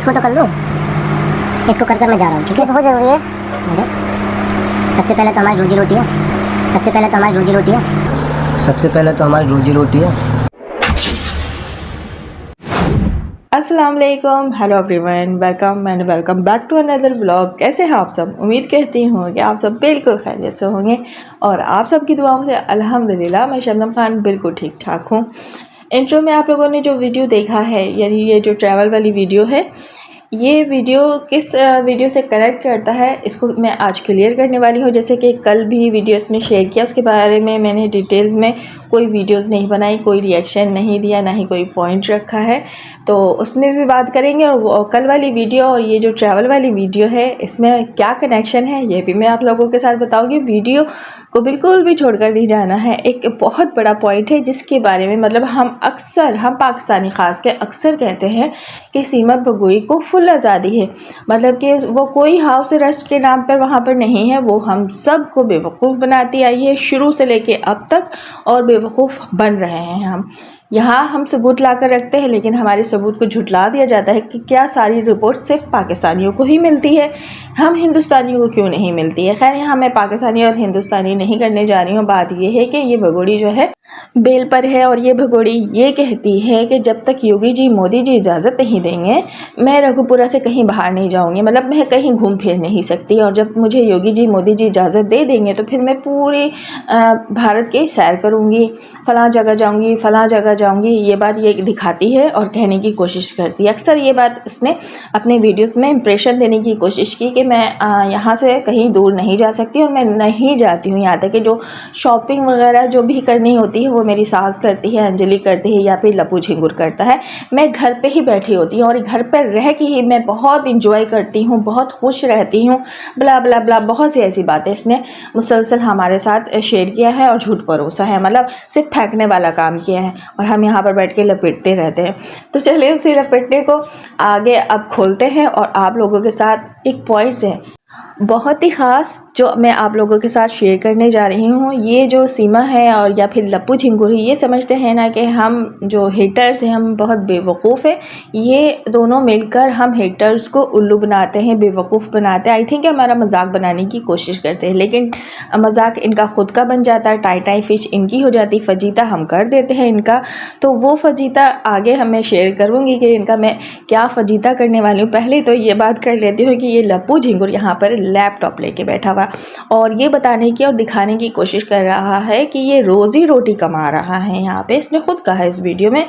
इसको तो कर लो, इसको कर मैं जा रहा हूँ, ठीक है? बहुत ज़रूरी है। सबसे पहले तो हमारी रोजी रोटी है, सबसे पहले तो हमारी रोजी रोटी है, सबसे पहले तो हमारी रोजी रोटी है। अस्सलाम वालेकुम, hello everyone, welcome and welcome back to another vlog. कैसे हैं आप सब? उम्मीद करती हूँ कि आप सब बिल्कुल खैरियत से होंगे और आप सब की दुआओं से अल्हम्दुलिल्लाह मैं शबनम खान बिल्कुल ठीक ठाक हूँ। इंट्रो में आप लोगों ने जो वीडियो देखा है, यानी ये जो ट्रैवल वाली वीडियो है, ये वीडियो किस वीडियो से कनेक्ट करता है इसको मैं आज क्लियर करने वाली हूँ। जैसे कि कल भी वीडियो इसने शेयर किया, उसके बारे में मैंने डिटेल्स में कोई वीडियोस नहीं बनाई, कोई रिएक्शन नहीं दिया, ना ही कोई पॉइंट रखा है, तो उसमें भी बात करेंगे। और कल वाली वीडियो और ये जो ट्रैवल वाली वीडियो है, इसमें क्या कनेक्शन है ये भी मैं आप लोगों के साथ बताऊँगी। वीडियो को बिल्कुल भी छोड़कर नहीं जाना है। एक बहुत बड़ा पॉइंट है जिसके बारे में मतलब हम पाकिस्तानी ख़ास के अक्सर कहते हैं कि सीमा बगोई को फुल आज़ादी है, मतलब कि वो कोई हाउस अरेस्ट के नाम पर वहाँ पर नहीं है। वो हम सब को बेवकूफ़ बनाती आई है शुरू से लेके अब तक, और बेवकूफ़ बन रहे हैं हम। यहाँ हम सबूत ला कर रखते हैं, लेकिन हमारे सबूत को झुटला दिया जाता है कि क्या सारी रिपोर्ट सिर्फ पाकिस्तानियों को ही मिलती है, हम हिंदुस्तानियों को क्यों नहीं मिलती है। खैर, यहाँ मैं पाकिस्तानी और हिंदुस्तानी नहीं करने जा रही हूँ। बात ये है कि ये भगोड़ी जो है बेल पर है, और ये भगोड़ी ये कहती है कि जब तक योगी जी मोदी जी इजाज़त नहीं देंगे मैं रघुपुरा से कहीं बाहर नहीं जाऊँगी, मतलब मैं कहीं घूम फिर नहीं सकती। और जब मुझे योगी जी मोदी जी इजाज़त दे देंगे तो फिर मैं पूरी भारत की सैर करूँगी, फ़लाँ जगह जाऊँगी, फ़लाँ जगह जाऊँगी। ये बात ये दिखाती है और कहने की कोशिश करती है। अक्सर ये बात उसने अपने वीडियोस में इंप्रेशन देने की कोशिश की कि मैं यहाँ से कहीं दूर नहीं जा सकती, और मैं नहीं जाती हूँ। यहाँ तक कि जो शॉपिंग वगैरह जो भी करनी होती है वो मेरी सास करती है, अंजलि करती है, या फिर लप्पू झिंगुर करता है। मैं घर पे ही बैठी होती हूँ और घर पर रह के ही मैं बहुत इंजॉय करती हूँ, बहुत खुश रहती हूँ, ब्ला ब्ला ब्ला, बहुत सी ऐसी बातें इसने मुसलसल हमारे साथ शेयर किया है और झूठ परोसा है, मतलब सिर्फ फेंकने वाला काम किया है, और हम यहाँ पर बैठ के लपेटते रहते हैं। तो चलिए उसी लपेटने को आगे अब खोलते हैं और आप लोगों के साथ एक पॉइंट से बहुत ही ख़ास जो मैं आप लोगों के साथ शेयर करने जा रही हूँ। ये जो सीमा है और या फिर लप्पू झिंगुर, ये समझते हैं ना कि हम जो हेटर्स हैं हम बहुत बेवकूफ़ हैं। ये दोनों मिलकर हम हेटर्स को उल्लू बनाते हैं, बेवकूफ़ बनाते हैं। आई थिंक हमारा मजाक बनाने की कोशिश करते हैं, लेकिन मजाक इनका खुद का बन जाता है, टाई टाई फिश इनकी हो जाती, फजीता हम कर देते हैं इनका। तो वो फजीता आगे हमें शेयर करूँगी कि इनका मैं क्या फजीता करने वाली हूँ। पहले तो ये बात कर लेती हूँ कि ये लप्पू झिंगुर यहाँ पर लैपटॉप लेके बैठा हुआ और ये बताने की और दिखाने की कोशिश कर रहा है कि ये रोज़ी रोटी कमा रहा है। यहाँ पे इसने खुद कहा है इस वीडियो में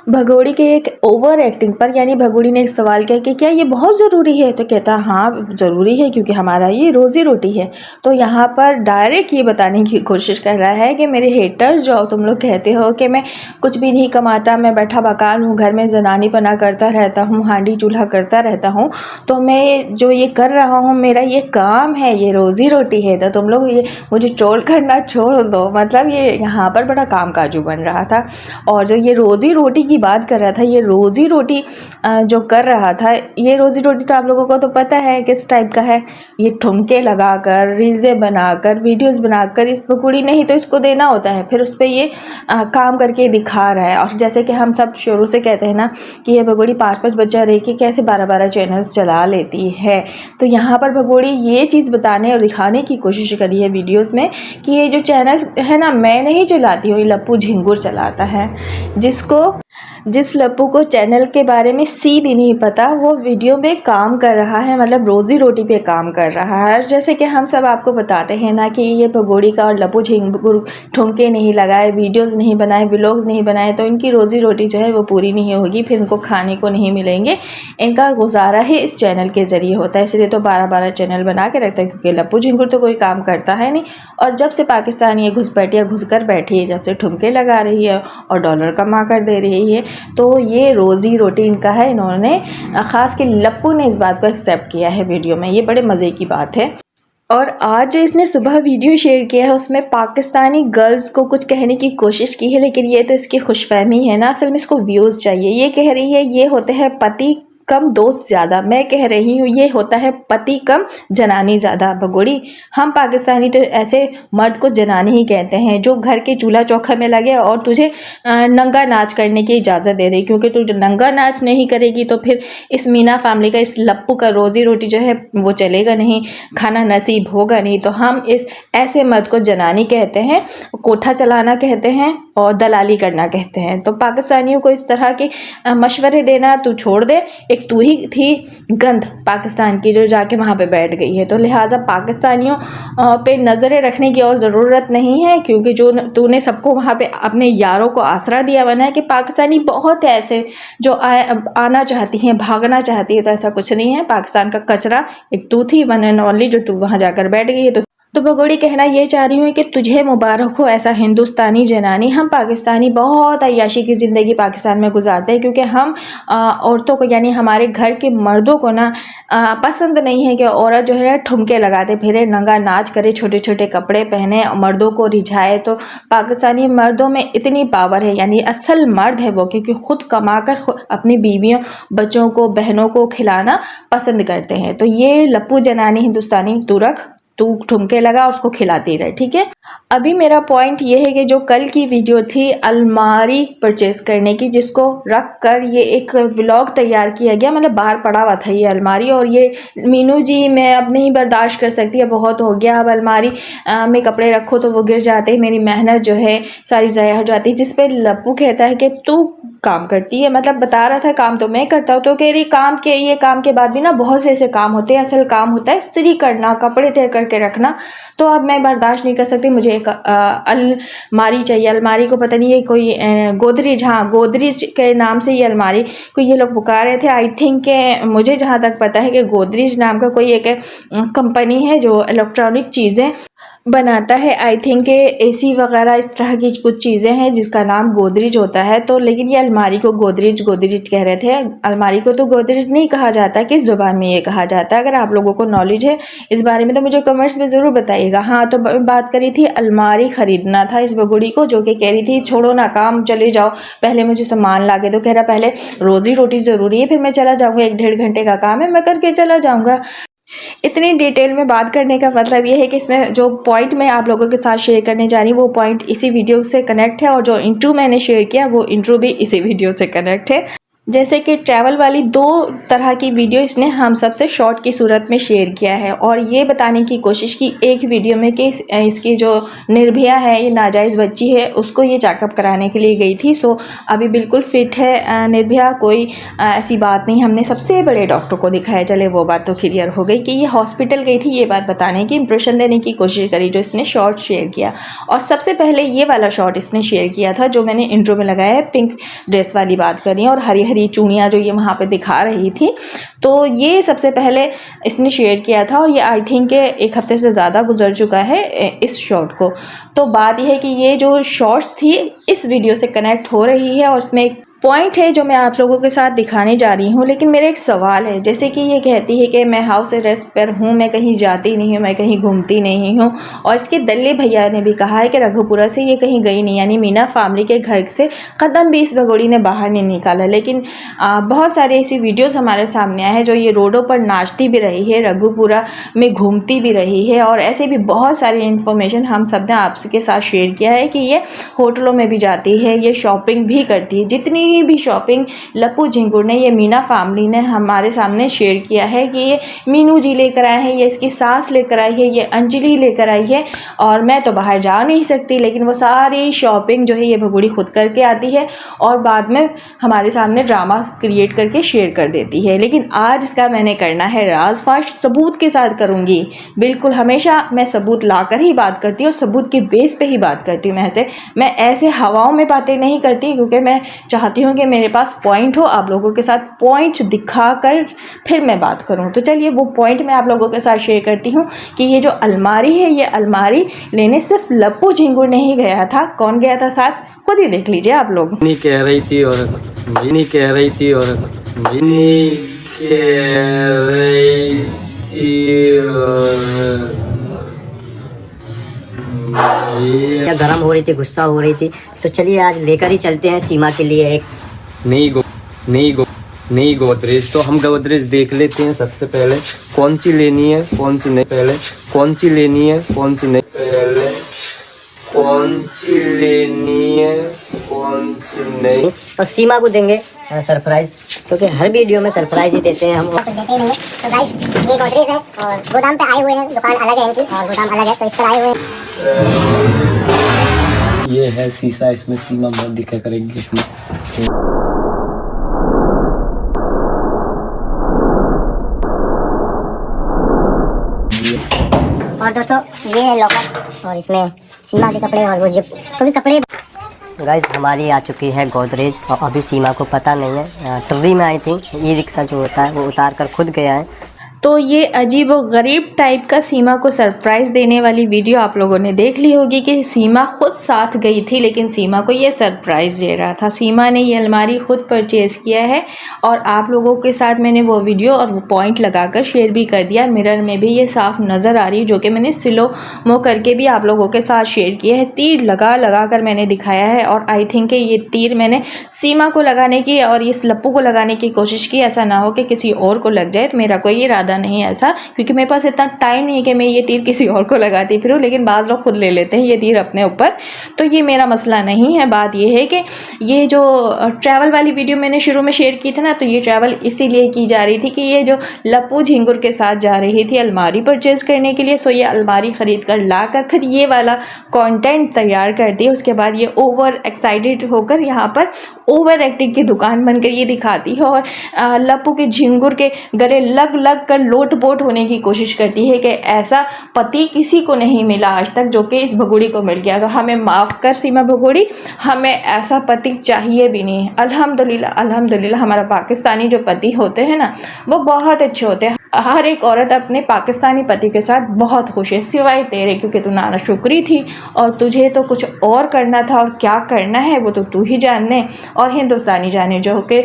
भगोड़ी के एक ओवर एक्टिंग पर, यानी भगोड़ी ने एक सवाल किया कि क्या ये बहुत ज़रूरी है, तो कहता हाँ ज़रूरी है क्योंकि हमारा ये रोज़ी रोटी है। तो यहाँ पर डायरेक्ट ये बताने की कोशिश कर रहा है कि मेरे हेटर्स जो तुम लोग कहते हो कि मैं कुछ भी नहीं कमाता, मैं बैठा बकाल हूँ, घर में जनानी पना करता रहता हूँ, हांडी चूल्हा करता रहता हूँ, तो मैं जो ये कर रहा हूँ मेरा ये काम है, ये रोज़ी रोटी है, तो तुम लोग ये मुझे ट्रोल करना छोड़ दो। मतलब ये यहाँ पर बड़ा काम काजू बन रहा था, और जो ये रोज़ी रोटी की बात कर रहा था, ये रोज़ी रोटी जो कर रहा था, ये रोज़ी रोटी तो आप लोगों को तो पता है किस टाइप का है। ये ठुमके लगाकर, रील्सें बनाकर, वीडियोस बनाकर इस भगोड़ी नहीं तो इसको देना होता है, फिर उस पर ये काम करके दिखा रहा है। और जैसे कि हम सब शुरू से कहते हैं ना कि ये भगोड़ी 5-5 बच्चा रह के कैसे 12-12 चैनल्स चला लेती है, तो यहाँ पर भगोड़ी ये चीज़ बताने और दिखाने की कोशिश करी है वीडियोस में कि ये जो चैनल्स है ना मैं नहीं चलाती हूँ, ये लप्पू झिंगुर चलाता है। जिस लप्पू को चैनल के बारे में सी भी नहीं पता, वो वीडियो में काम कर रहा है, मतलब रोज़ी रोटी पे काम कर रहा है। जैसे कि हम सब आपको बताते हैं ना कि ये भगोड़ी का और लप्पू झिंगुर ठुमके नहीं लगाए, वीडियोस नहीं बनाए, व्लॉग्स नहीं बनाए, तो इनकी रोज़ी रोटी जो है वो पूरी नहीं होगी, फिर इनको खाने को नहीं मिलेंगे। इनका गुजारा ही इस चैनल के ज़रिए होता है, इसलिए तो 12-12 चैनल बना के रखता है, क्योंकि लप्पू झिंगुर तो कोई काम करता है नहीं। और जब से पाकिस्तान ये घुसपैठिया घुस कर बैठी है, जब से ठुमके लगा रही है और डॉलर कमा कर दे रही है, तो ये रोज़ी रोटी इनका है। इन्होंने ख़ास के लप्पू ने इस बात को एक्सेप्ट किया है वीडियो में, ये बड़े मज़े की बात है। और आज जो इसने सुबह वीडियो शेयर किया है उसमें पाकिस्तानी गर्ल्स को कुछ कहने की कोशिश की है, लेकिन ये तो इसकी खुशफहमी है ना, असल में इसको व्यूज़ चाहिए। ये कह रही है ये होते हैं पति कम दोस्त ज़्यादा, मैं कह रही हूँ ये होता है पति कम जनानी ज़्यादा। भगोड़ी, हम पाकिस्तानी तो ऐसे मर्द को जनानी ही कहते हैं जो घर के चूल्हा चौखा में लगे और तुझे नंगा नाच करने की इजाज़त दे दे, क्योंकि तू नंगा नाच नहीं करेगी तो फिर इस मीना फैमिली का, इस लप्पू का रोज़ी रोटी जो है वो चलेगा नहीं, खाना नसीब होगा नहीं। तो हम इस ऐसे मर्द को जनानी कहते हैं, कोठा चलाना कहते हैं और दलाली करना कहते हैं। तो पाकिस्तानियों को इस तरह के मशवरे देना तू छोड़ दे। एक तू ही थी गंद पाकिस्तान की जो जाके वहाँ पे बैठ गई है, तो लिहाजा पाकिस्तानियों पे नज़रें रखने की और ज़रूरत नहीं है, क्योंकि जो तूने सबको वहाँ पे अपने यारों को आसरा दिया बना है कि पाकिस्तानी बहुत है ऐसे जो आना चाहती हैं, भागना चाहती है। तो ऐसा कुछ नहीं है, पाकिस्तान का कचरा एक तू थी, वन एंड ओनली, जो तू वहाँ जाकर बैठ गई है। तो भगोड़ी, कहना ये चाह रही हूँ कि तुझे मुबारक हो ऐसा हिंदुस्तानी जनानी। हम पाकिस्तानी बहुत अय्याशी की ज़िंदगी पाकिस्तान में गुजारते हैं, क्योंकि हम औरतों को, यानी हमारे घर के मर्दों को ना पसंद नहीं है कि औरत जो है ठुमके लगाते फिरे, नंगा नाच करे, छोटे छोटे कपड़े पहने, मर्दों को रिझाए। तो पाकिस्तानी मर्दों में इतनी पावर है, यानी असल मर्द है वो, क्योंकि खुद कमा कर अपनी बीवियों, बच्चों को, बहनों को खिलाना पसंद करते हैं। तो ये लप्पू जनानी हिंदुस्तानी तू रख, तू ठुमके लगा, उसको खिलाती रहे, ठीक है। अभी मेरा पॉइंट ये है कि जो कल की वीडियो थी अलमारी परचेज़ करने की, जिसको रख कर ये एक व्लॉग तैयार किया गया, मतलब बाहर पड़ा हुआ था ये अलमारी, और ये मीनू जी मैं अब नहीं बर्दाश्त कर सकती है, बहुत हो गया, अब अलमारी में कपड़े रखो तो वो गिर जाते हैं, मेरी मेहनत जो है सारी ज़ाया हो जाती है। जिस पे लप्पू कहता है कि तू काम करती है, मतलब बता रहा था काम तो मैं करता हूँ, तो कह रही काम के, ये काम के बाद भी ना बहुत से ऐसे काम होते हैं, असल काम होता है इस्त्री करना, कपड़े तय करके रखना। तो अब मैं बर्दाश्त नहीं कर सकती, मुझे एक अलमारी चाहिए। अलमारी को पता नहीं ये कोई गोदरेज, हाँ गोदरेज के नाम से ये अलमारी को ये लोग पुकार रहे थे। आई थिंक के मुझे जहाँ तक पता है कि गोदरेज नाम का कोई एक कंपनी है जो इलेक्ट्रॉनिक चीज़ें बनाता है। आई थिंक एसी वगैरह इस तरह की कुछ चीज़ें हैं जिसका नाम गोदरेज होता है। तो लेकिन ये अलमारी को गोदरेज कह रहे थे। अलमारी को तो गोदरेज नहीं कहा जाता, किस ज़ुबान में ये कहा जाता है? अगर आप लोगों को नॉलेज है इस बारे में तो मुझे कमेंट्स में ज़रूर बताइएगा। हाँ, तो बात करी थी अलमारी ख़रीदना था इस बगुड़ी को, जो कि कह रही थी छोड़ो ना काम, चले जाओ, पहले मुझे सामान ला के दो। कह रहा पहले रोज़ी रोटी ज़रूरी है, फिर मैं चला जाऊँगा, 1-1.5 घंटे का काम है, मैं करके चला जाऊँगा। इतनी डिटेल में बात करने का मतलब ये है कि इसमें जो पॉइंट मैं आप लोगों के साथ शेयर करने जा रही हूँ वो पॉइंट इसी वीडियो से कनेक्ट है, और जो इंट्रो मैंने शेयर किया वो इंट्रो भी इसी वीडियो से कनेक्ट है। जैसे कि ट्रैवल वाली 2 तरह की वीडियो इसने हम सबसे शॉर्ट की सूरत में शेयर किया है, और ये बताने की कोशिश की एक वीडियो में कि इसकी जो निर्भया है, ये नाजायज़ बच्ची है, उसको ये चेकअप कराने के लिए गई थी। सो अभी बिल्कुल फिट है निर्भया, कोई ऐसी बात नहीं। हमने सबसे बड़े डॉक्टर को दिखाया, चले वो बात तो क्लियर हो गई कि ये हॉस्पिटल गई थी, ये बात बताने की, इंप्रेशन देने की कोशिश करी जो इसने शॉर्ट शेयर किया। और सबसे पहले ये वाला शॉर्ट इसने शेयर किया था जो मैंने इंट्रो में लगाया है, पिंक ड्रेस वाली बात कर रही है, और हरी हरी चूड़ियाँ जो ये वहाँ पे दिखा रही थी। तो ये सबसे पहले इसने शेयर किया था, और ये आई थिंक 1 हफ्ते से ज़्यादा गुजर चुका है इस शॉर्ट को। तो बात यह है कि ये जो शॉर्ट्स थी इस वीडियो से कनेक्ट हो रही है, और इसमें एक पॉइंट है जो मैं आप लोगों के साथ दिखाने जा रही हूँ। लेकिन मेरा एक सवाल है, जैसे कि ये कहती है कि मैं हाउस अरेस्ट पर हूँ, मैं कहीं जाती नहीं हूँ, मैं कहीं घूमती नहीं हूँ, और इसके दल्ले भैया ने भी कहा है कि रघुपुरा से ये कहीं गई नहीं, यानी मीना फैमिली के घर से कदम भी इस भगोड़ी ने बाहर नहीं निकाला। लेकिन बहुत सारी ऐसी वीडियोज़ हमारे सामने आए हैं जो ये रोडों पर नाचती भी रही है, रघुपुरा में घूमती भी रही है, और ऐसे भी बहुत सारी इन्फॉर्मेशन हम सब ने आपके साथ शेयर किया है कि ये होटलों में भी जाती है, ये शॉपिंग भी करती है। जितनी भी शॉपिंग लप्पू झिंगुर ने, ये मीना फैमिली ने हमारे सामने शेयर किया है कि ये मीनू जी लेकर आए हैं, ये इसकी सास लेकर आई है, ये अंजलि लेकर आई है, और मैं तो बाहर जा नहीं सकती। लेकिन वो सारी शॉपिंग जो है ये भगोड़ी खुद करके आती है, और बाद में हमारे सामने ड्रामा क्रिएट करके शेयर कर देती है। लेकिन आज इसका मैंने करना है राज़फाश, सबूत के साथ करूँगी। बिल्कुल हमेशा मैं सबूत लाकर ही बात करती हूँ, सबूत के बेस पे ही बात करती हूँ। मैं ऐसे हवाओं में बातें नहीं करती, क्योंकि मैं चाहती हूँ कि मेरे पास पॉइंट हो, आप लोगों के साथ पॉइंट दिखाकर फिर मैं बात करूँ। तो चलिए वो पॉइंट मैं आप लोगों के साथ शेयर करती हूँ कि ये जो अलमारी है, ये अलमारी लेने सिर्फ लप्पू झिंगुर नहीं गया था। कौन गया था साथ, खुद ही देख लीजिए आप लोग। नहीं कह रही थी और नहीं कह रही थी और नहीं कह रही थी और या गरम हो रही थी, गुस्सा हो रही थी। तो चलिए आज लेकर ही चलते हैं सीमा के लिए एक नहीं नई गोदरेज। तो हम गोदरेज देख लेते हैं सबसे पहले कौन सी लेनी है कौन सी नहीं, पहले कौन सी लेनी है कौन सी नहीं, पहले कौन सी लेनी है कौन सी नहीं। और सीमा को देंगे सरप्राइज, क्योंकि हर वीडियो में सरप्राइज ही देते हैं हम। कुछ देते ही नहीं है। तो गाइस ये गोदरेज है और गोदाम पे आए हुए हैं, दुकान अलग है इनकी और गोदाम अलग है, तो इस पर आए हुए हैं। ये है शीशा, इसमें सीमा बहुत दिखा करेंगे इसमें। और दोस्तों ये है लॉकर और इसमें सीमा के कपड़े और वो जिप कभी कपड़े। गाइस हमारी आ चुकी है गोदरेज और अभी सीमा को पता नहीं है। ट्री में आई थी, ई रिक्शा जो होता है वो उतार कर खुद गया है। तो ये अजीब व गरीब टाइप का सीमा को सरप्राइज़ देने वाली वीडियो आप लोगों ने देख ली होगी कि सीमा खुद साथ गई थी, लेकिन सीमा को ये सरप्राइज़ दे रहा था। सीमा ने ये अलमारी खुद परचेज़ किया है और आप लोगों के साथ मैंने वो वीडियो और वो पॉइंट लगाकर शेयर भी कर दिया। मिरर में भी ये साफ़ नज़र आ रही है, जो कि मैंने स्लो मो करके भी आप लोगों के साथ शेयर किया है। तीर लगा कर मैंने दिखाया है और आई थिंक ये तीर मैंने सीमा को लगाने की और इस लप्पू को लगाने की कोशिश की। ऐसा ना हो कि किसी और को लग जाए, तो मेरा कोई इरादा नहीं ऐसा, क्योंकि मेरे पास इतना टाइम नहीं है कि मैं ये तीर किसी और को लगाती फिरूं, लेकिन बाद लोग खुद ले लेते हैं ये तीर अपने ऊपर। तो ये मेरा मसला नहीं है। बात ये है कि ये जो ट्रैवल वाली वीडियो मैंने शुरू में शेयर की थी ना, तो ये ट्रैवल इसीलिए की जा रही थी कि ये जो लप्पू झिंगुर के साथ जा रही थी अलमारी परचेज करने के लिए, सो ये अलमारी ख़रीद कर ला कर फिर ये वाला कंटेंट तैयार करती है। उसके बाद ये ओवर एक्साइटेड होकर यहाँ पर ओवर एक्टिंग की दुकान बनकर ये दिखाती है और लप्पू के झिंगुर के गले लग कर लोट पोट होने की कोशिश करती है कि ऐसा पति किसी को नहीं मिला आज तक जो कि इस भगोड़ी को मिल गया। तो हमें माफ़ कर सीमा भगोड़ी, हमें ऐसा पति चाहिए भी नहीं। अल्हम्दुलिल्लाह अल्हम्दुलिल्लाह हमारा पाकिस्तानी जो पति होते हैं ना वो बहुत अच्छे होते हैं। हर एक औरत अपने पाकिस्तानी पति के साथ बहुत खुश है, सिवाय तेरे, क्योंकि तू नाशुक्री थी और तुझे तो कुछ और करना था और क्या करना है वो तो तू ही जानने और हिंदुस्तानी जाने जो कि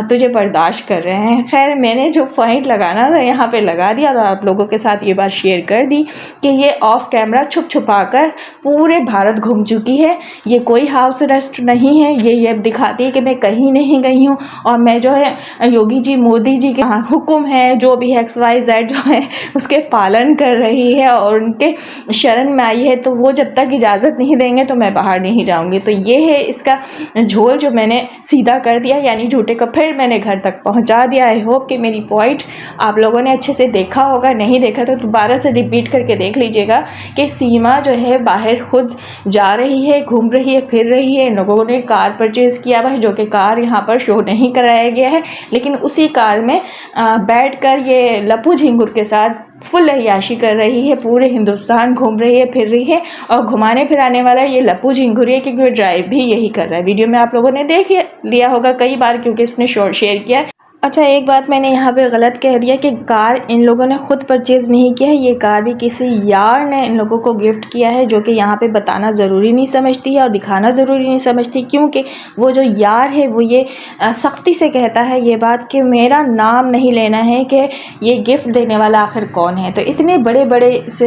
तुझे बर्दाश्त कर रहे हैं। खैर मैंने जो पॉइंट लगाना था यहाँ पे लगा दिया और आप लोगों के साथ ये बात शेयर कर दी कि ये ऑफ कैमरा छुपा कर पूरे भारत घूम चुकी है। ये कोई हाउस अरेस्ट नहीं है, ये दिखाती है कि मैं कहीं नहीं गई हूँ और मैं जो है योगी जी मोदी जी के हुक्म है जो भी है XYZ जो है उसके पालन कर रही है और उनके शरण में आई है। तो वो जब तक इजाज़त नहीं देंगे तो मैं बाहर नहीं जाऊँगी। तो ये है इसका झोल जो मैंने सीधा कर दिया, यानी झूठे का फिर मैंने घर तक पहुँचा दिया। आई होप कि मेरी पॉइंट आप लोगों ने अच्छे से देखा होगा, नहीं देखा तो दोबारा से रिपीट करके देख लीजिएगा कि सीमा जो है बाहर खुद जा रही है, घूम रही है, फिर रही है। इन लोगों ने कार परचेज़ किया हुआ है जो कि कार यहाँ पर शो नहीं कराया गया है, लेकिन उसी कार में बैठकर ये लप्पू झिंगुर के साथ फुल अय्याशी कर रही है, पूरे हिंदुस्तान घूम रही है, फिर रही है और घुमाने फिराने वाला ये लप्पू झिंगुर है, क्योंकि वो ड्राइव भी यही कर रहा है। वीडियो में आप लोगों ने देख लिया होगा कई बार, क्योंकि इसने शॉर्ट शेयर किया है। अच्छा एक बात मैंने यहाँ पे गलत कह दिया कि कार इन लोगों ने खुद परचेज़ नहीं किया है, ये कार भी किसी यार ने इन लोगों को गिफ्ट किया है, जो कि यहाँ पे बताना ज़रूरी नहीं समझती है और दिखाना ज़रूरी नहीं समझती, क्योंकि वो जो यार है वो ये सख्ती से कहता है ये बात कि मेरा नाम नहीं लेना है कि ये गिफ्ट देने वाला आखिर कौन है। तो इतने बड़े बड़े इस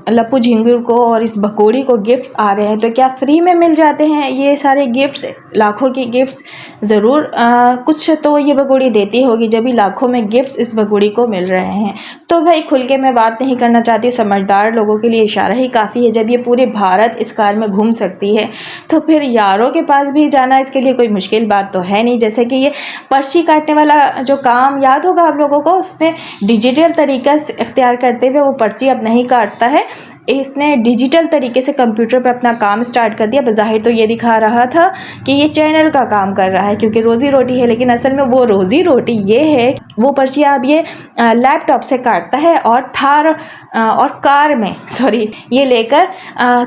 लप्पू झिंगुर को और इस भगोड़ी को गिफ्ट आ रहे हैं, तो क्या फ्री में मिल जाते हैं ये सारे गिफ्ट्स, लाखों के गिफ्ट्स? ज़रूर कुछ तो ये भगोड़ी देती होगी, जब भी लाखों में गिफ्ट्स इस भगोड़ी को मिल रहे हैं। तो भाई खुल के मैं बात नहीं करना चाहती, समझदार लोगों के लिए इशारा ही काफ़ी है। जब ये पूरे भारत इस कार में घूम सकती है तो फिर यारों के पास भी जाना इसके लिए कोई मुश्किल बात तो है नहीं। जैसे कि ये पर्ची काटने वाला जो काम याद होगा आप लोगों को, उसने डिजिटल तरीका इख्तियार करते हुए वो पर्ची अब नहीं काटता है, इसने डिजिटल तरीके से कंप्यूटर पर अपना काम स्टार्ट कर दिया। बज़ाहिर तो ये दिखा रहा था कि ये चैनल का काम कर रहा है क्योंकि रोज़ी रोटी है, लेकिन असल में वो रोज़ी रोटी ये है वो पर्ची अब ये लैपटॉप से काटता है और थार और कार में ये लेकर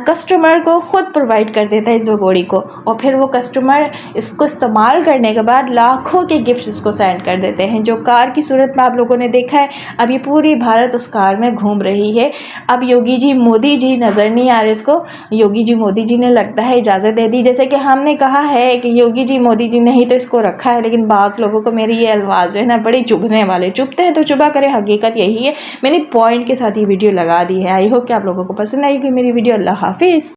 कस्टमर को खुद प्रोवाइड कर देता है इस भगोड़ी को, और फिर वो कस्टमर इसको इस्तेमाल करने के बाद लाखों के गिफ्ट इसको सेंड कर देते हैं, जो कार की सूरत में आप लोगों ने देखा है। अब ये पूरी भारत उस कार में घूम रही है। अब योगी जी मोदी जी नज़र नहीं आ रहे इसको, योगी जी मोदी जी ने लगता है इजाज़त दे दी। जैसे कि हमने कहा है कि योगी जी मोदी जी ने ही तो इसको रखा है, लेकिन बाज़ लोगों को मेरी ये अल्फाज है ना बड़े चुभने वाले, चुभते हैं तो चुभा करें, हकीकत यही है। मैंने पॉइंट के साथ ये वीडियो लगा दी है। आई होप कि आप लोगों को पसंद आएगी मेरी वीडियो। अल्लाह हाफिज़।